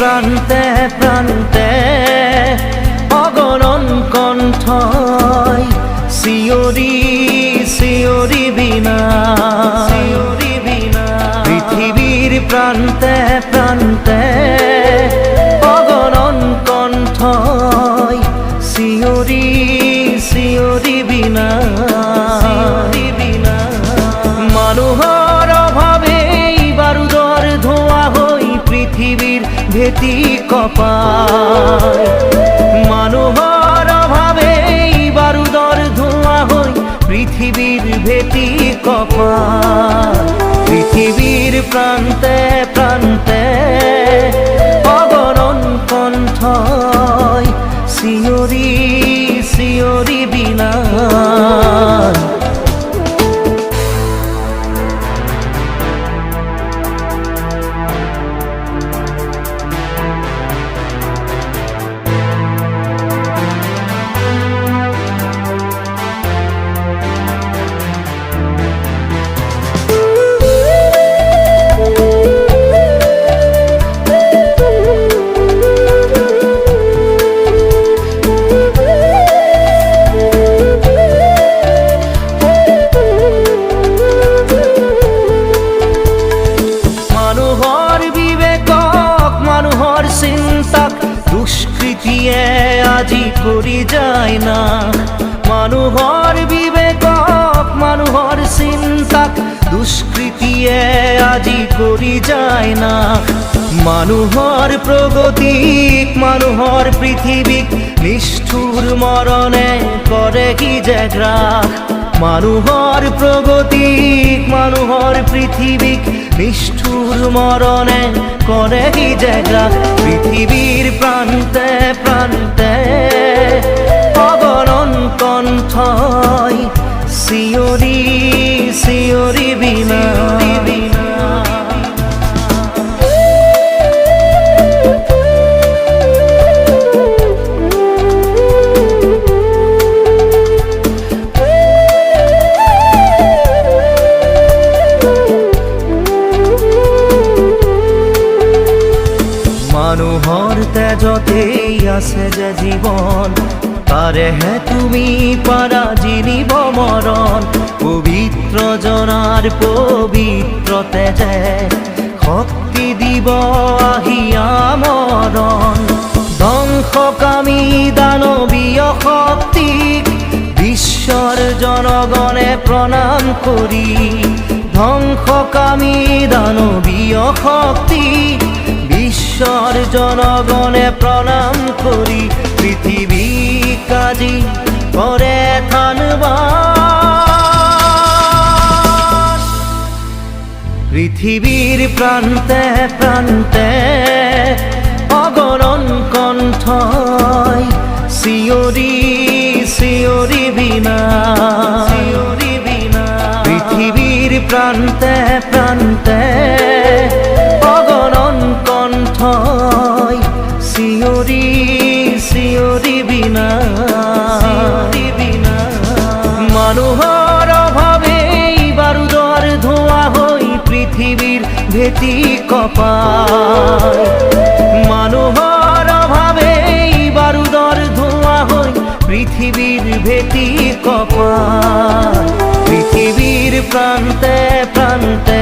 প্রান্তে প্রান্তে অগণন কণ্ঠই শিয়রি শিয়রি বিনা পৃথিবীর প্রান্তে প্রান্তে অগণন কণ্ঠই শিয়রি শিয়রি বিনা মানুহৰ অভাৱে বাৰুদৰ ধোঁৱা হৈ পৃথিৱীৰ ভেটি কঁপায় মানুহৰ অভাৱে বাৰুদৰ ধোঁৱা হৈ পৃথিৱীৰ ভেটি কঁপায় পৃথিৱীৰ প্ৰান্তে প্ৰান্তে অগণন কণ্ঠই শিয়ৰি শিয়ৰি বিনা দুষ্কৃতিয়ে আজি কৰি যায় না মানুহৰ বিবেকক মানুহৰ চিন্তাক দুষ্কৃতিয়ে আজি কৰি যায় না মানুহৰ প্ৰগতিক মানুহৰ পৃথিৱীক নিষ্ঠুৰ মৰণে কৰে কি যে গ্ৰাস মানুহৰ প্ৰগতিক মানুহৰ পৃথিৱীক নিষ্ঠুৰ মৰণে কৰে কি যে গ্ৰাস পৃথিৱীৰ প্ৰান্তে প্ৰান্তে অগণন কণ্ঠই শিয়ৰি শিয়ৰি বিনা মানুহৰ তেজতেই আছে যে জীৱন তাৰেহে তুমি পাৰা জিনিব মৰণ পবিত্ৰ জনাৰ পবিত্ৰ তেজে শক্তি দিব আহিয়া মৰণ ধ্বংসকামী দানৱীয় শক্তিক বিশ্বৰ জনগণে প্ৰণাম কৰি ধ্বংসকামী দানৱীয় শক্তিক ঈশ্বর জনগণে প্রণাম করি পৃথিবীক আজি করে থানবান পৃথিবীর প্রান্তে প্রান্তে অগণন কণ্ঠই শিয়রি শিয়রি বিনা পৃথিবীর প্রান্তে প্রান্তে অগণন কণ্ঠই শিয়ৰি শিয়ৰি বিনা মানুহৰ অভাৱে বাৰুদৰ ধোঁৱা হৈ পৃথিৱীৰ ভেটি কঁপায় মানুহৰ অভাৱে বাৰুদৰ ধোঁৱা হৈ পৃথিৱীৰ ভেটি কঁপায় পৃথিৱীৰ প্ৰান্তে প্ৰান্তে